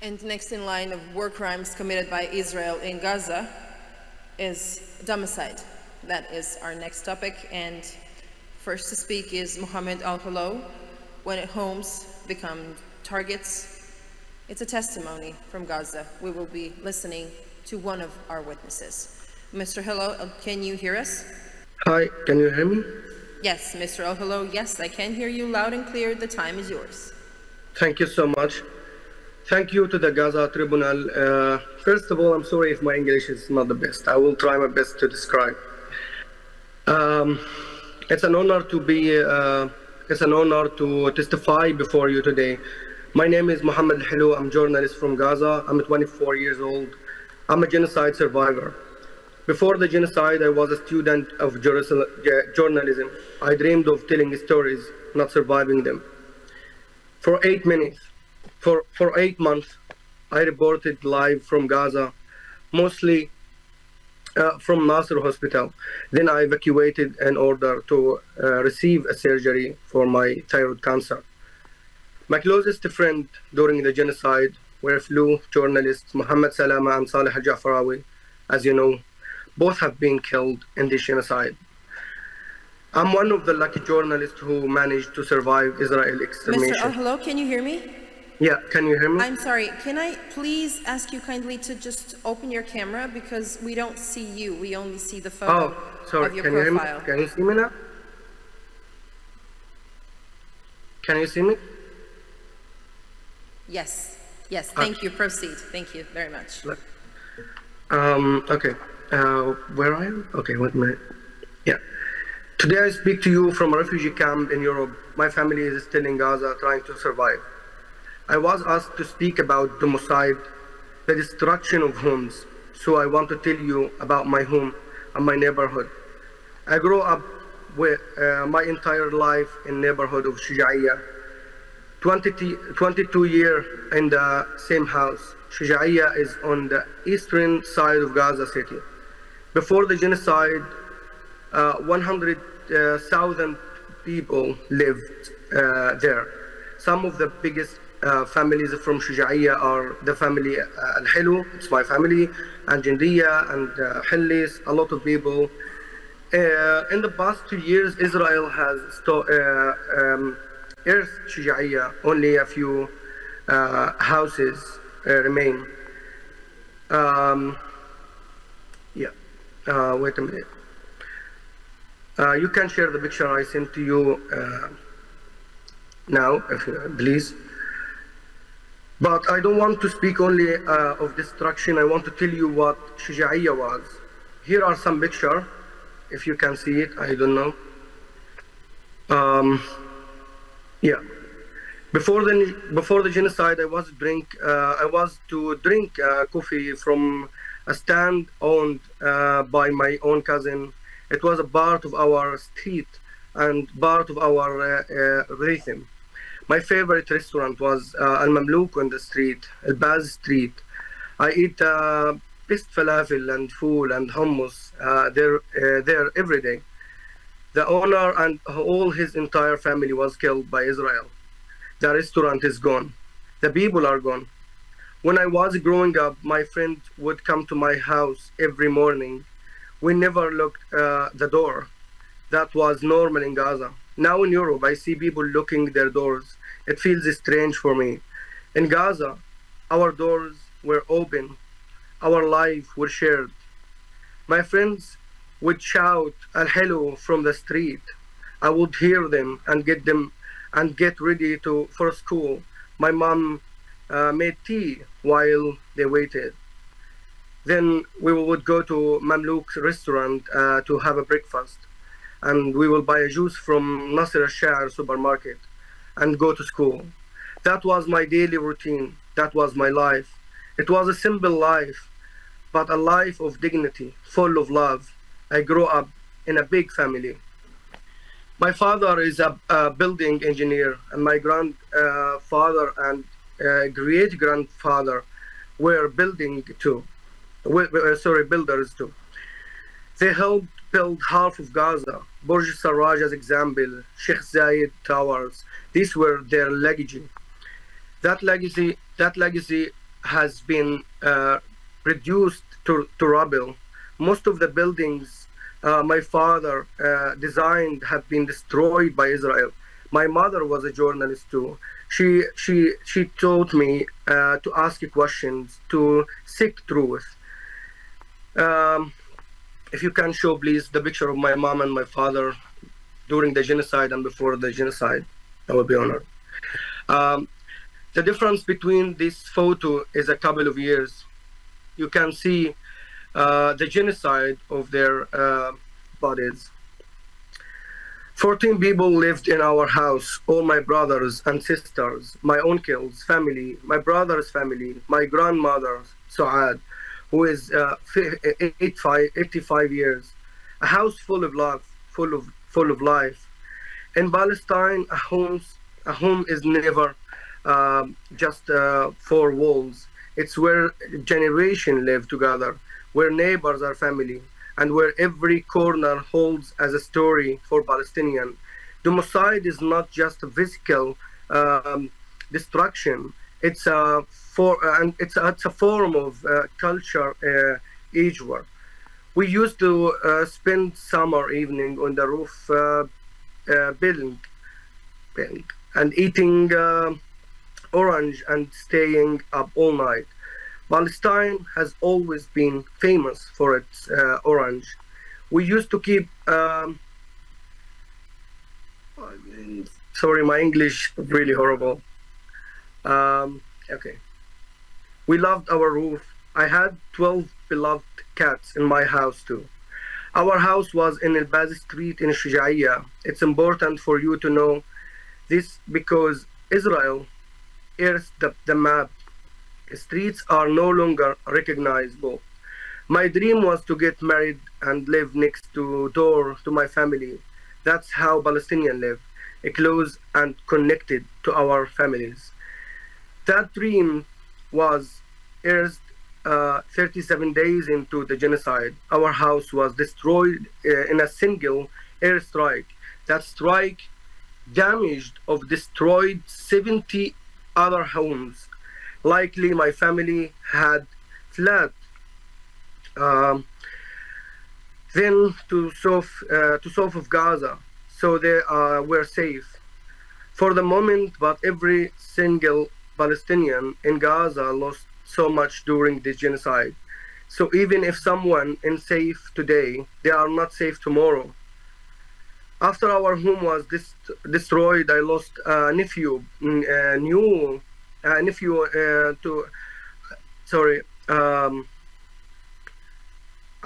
And next in line of war crimes committed by Israel in Gaza is domicide. That is our next topic. And first to speak is Mohamed Al Helou. When homes become targets, it's a testimony from Gaza. We will be listening to one of our witnesses. Mr. Helou, can you hear us? Hi, can you hear me? Yes, Mr. Al Helou, yes, I can hear you loud and clear. The time is yours. Thank you so much. Thank you to the Gaza Tribunal. First of all, I'm sorry if my English is not the best. I will try my best to describe. It's an honor to testify before you today. My name is Mohamed Al Helou. I'm a journalist from Gaza. I'm 24 years old. I'm a genocide survivor. Before the genocide, I was a student of journalism. I dreamed of telling stories, not surviving them. For 8 months, I reported live from Gaza, mostly from Nasser Hospital. Then I evacuated in order to receive a surgery for my thyroid cancer. My closest friend during the genocide were fellow journalists Mohamed Salama and Saleh al-Jafarawi. As you know, both have been killed in this genocide. I'm one of the lucky journalists who managed to survive Israel extermination. Mr. Al Helou, can you hear me? Yeah, can you hear me? I'm sorry, can I please ask you kindly to just open your camera because we don't see you, we only see the photo of your can you profile. Hear me? Can you see me now? Can you see me? Yes, yes, thank you, proceed. Thank you very much. Okay, where are you? Okay, wait a minute. Yeah. Today I speak to you from a refugee camp in Europe. My family is still in Gaza trying to survive. I was asked to speak about Domicide, the destruction of homes. So I want to tell you about my home and my neighborhood. I grew up with my entire life in neighborhood of Shuja'iyah. 22 years in the same house. Shuja'iyah is on the eastern side of Gaza City. Before the genocide, 100,000 people lived there. Some of the biggest families from Shuja'iyah are the family Al Helou, it's my family, and Jindiyah and Hillis, a lot of people. In the past 2 years, Israel has earthed Shuja'iyah. Only a few houses remain. Wait a minute. You can share the picture I sent to you now, if please. But I don't want to speak only of destruction. I want to tell you what Shuja'iyah was. Here are some pictures, if you can see it. I don't know. Yeah. Before the genocide, I was to drink coffee from a stand owned by my own cousin. It was a part of our street and part of our rhythm. My favorite restaurant was al-Mamlouk on the street, al-Baz street. I eat best falafel and fool and hummus there every day. The owner and all his entire family was killed by Israel. The restaurant is gone. The people are gone. When I was growing up, my friend would come to my house every morning. We never locked the door. That was normal in Gaza. Now in Europe, I see people locking their doors. It feels strange for me. In Gaza, our doors were open. Our lives were shared. My friends would shout Al Helou from the street. I would hear them and get ready for school. My mom made tea while they waited. Then we would go to Mamlouk restaurant to have a breakfast. And we will buy a juice from Nasser supermarket and go to school. That was my daily routine. That was my life. It was a simple life, but a life of dignity, full of love. I grew up in a big family. My father is a building engineer, and my grandfather and great-grandfather were builders too. They helped build half of Gaza. Burj al-Sarraj as example, Sheikh Zayed Towers. These were their legacy. That legacy has been reduced to rubble. Most of the buildings my father designed have been destroyed by Israel. My mother was a journalist too. She taught me to ask questions, to seek truth. If you can show, please, the picture of my mom and my father during the genocide and before the genocide, I would be honored. The difference between this photo is a couple of years. You can see the genocide of their bodies. 14 people lived in our house, all my brothers and sisters, my uncles, family, my brother's family, my grandmother, Suad, who is 85 years. A house full of love, full of life. In Palestine, a home is never just four walls. It's where generations live together, where neighbors are family, and where every corner holds as a story for Palestinian. Domicide is not just a physical destruction. It's a form of culture edgework. We used to spend summer evening on the roof building and eating orange and staying up all night. Palestine has always been famous for its orange. We used to keep, sorry, my English is really horrible. Okay. We loved our roof. I had 12 beloved cats in my house too. Our house was in al Street in Shuja'iyah. It's important for you to know this because Israel erased the map. Streets are no longer recognizable. My dream was to get married and live next door to my family. That's how Palestinians live, close and connected to our families. That dream was erased 37 days into the genocide. Our house was destroyed in a single airstrike. That strike damaged or destroyed 70 other homes. Likely my family had fled then to south of Gaza, so they were safe for the moment, but every single Palestinian in Gaza lost so much during this genocide. So even if someone is safe today, they are not safe tomorrow. After our home was destroyed, I lost a nephew,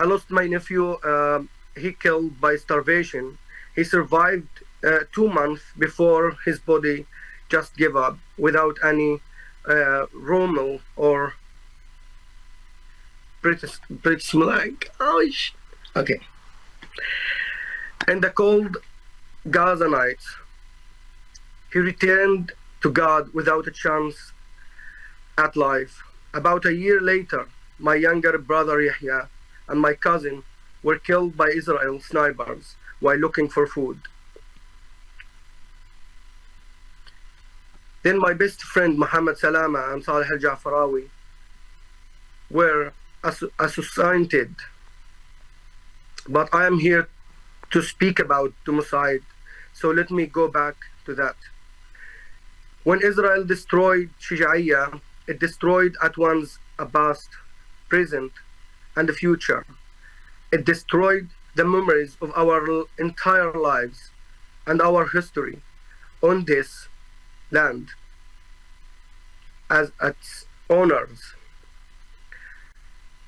I lost my nephew. He killed by starvation. He survived 2 months before his body just gave up without any Rommel or British like. Okay. In the cold Gaza nights, he returned to God without a chance at life. About a year later, my younger brother Yahya and my cousin were killed by Israel snipers while looking for food. Then my best friend Mohamed Salama and Saleh al-Jafarawi were assassinated. But I am here to speak about Domicide, so let me go back to that. When Israel destroyed Shuja'iyah, it destroyed at once a past, present, and the future. It destroyed the memories of our entire lives and our history on this land as its owners.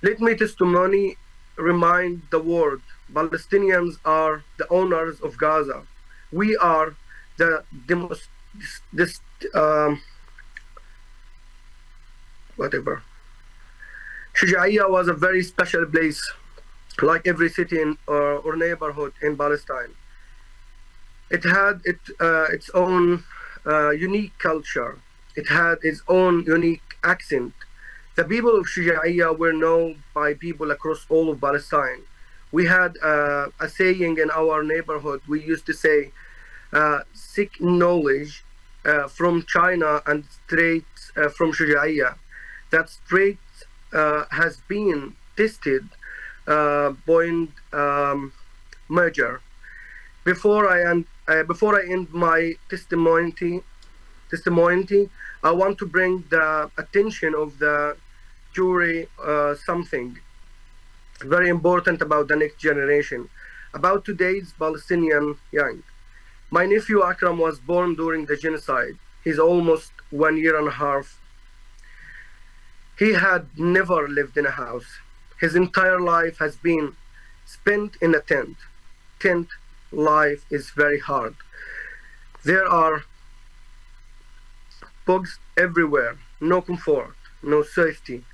Let me testimony remind the world Palestinians are the owners of Gaza. We are whatever. Shuja'iyah was a very special place, like every city or neighborhood in Palestine. It had its own unique culture. It had its own unique accent. The people of Shuja'iyah were known by people across all of Palestine. We had a saying in our neighborhood. We used to say, seek knowledge from China and straight from Shuja'iyah. that straight has been tested point merger. Before I end my testimony, I want to bring the attention of the jury something very important about the next generation, about today's Palestinian young. My nephew Akram was born during the genocide. He's almost 1 year and a half. He had never lived in a house. His entire life has been spent in a tent. Tent life is very hard. There are bugs everywhere, no comfort, no safety.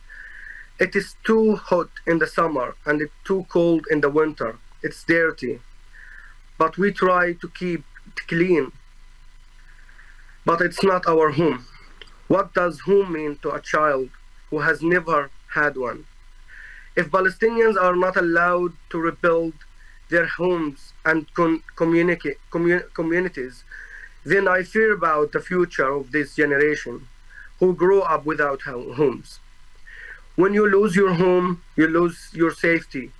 It is too hot in the summer and it's too cold in the winter. It's dirty, but we try to keep it clean. But it's not our home. What does home mean to a child who has never had one? If Palestinians are not allowed to rebuild their homes and communities, then I fear about the future of this generation who grow up without homes. When you lose your home, you lose your safety,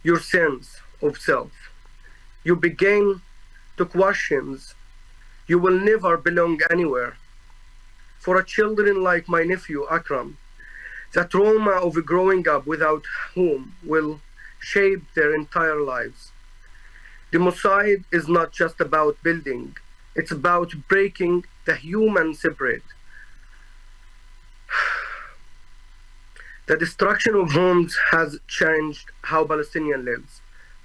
your sense of self. You begin to question you will never belong anywhere. For a children like my nephew Akram, the trauma of growing up without home will shape their entire lives. Domicide is not just about building, it's about breaking the human separate. The destruction of homes has changed how Palestinian lives,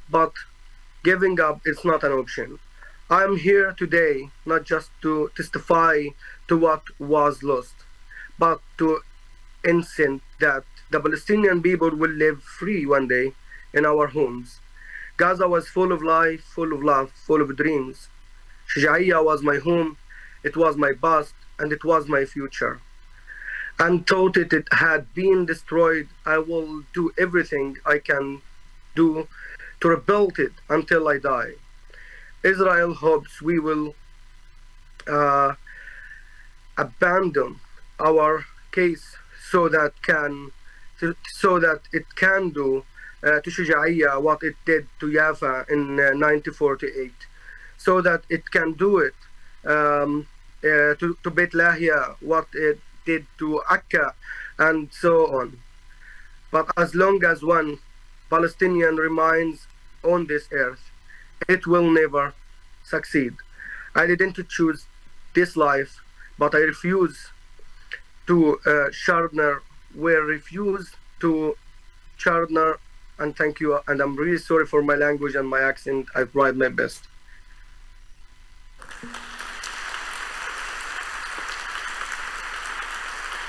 but giving up is not an option. I am here today not just to testify to what was lost, but to insist that the Palestinian people will live free one day in our homes. Gaza was full of life, full of love, full of dreams. Shuja'iyah was my home, it was my past, and it was my future. And thought it had been destroyed, I will do everything I can do to rebuild it until I die. Israel hopes we will abandon our case so that it can do to Shuja'iyah what it did to Jaffa in 1948, so that it can do it to Beit Lahia what it did to Akka, and so on. But as long as one Palestinian remains on this earth, it will never succeed. I didn't choose this life, but I refuse to refuse to Chardner, and thank you, and I'm really sorry for my language and my accent. I tried my best.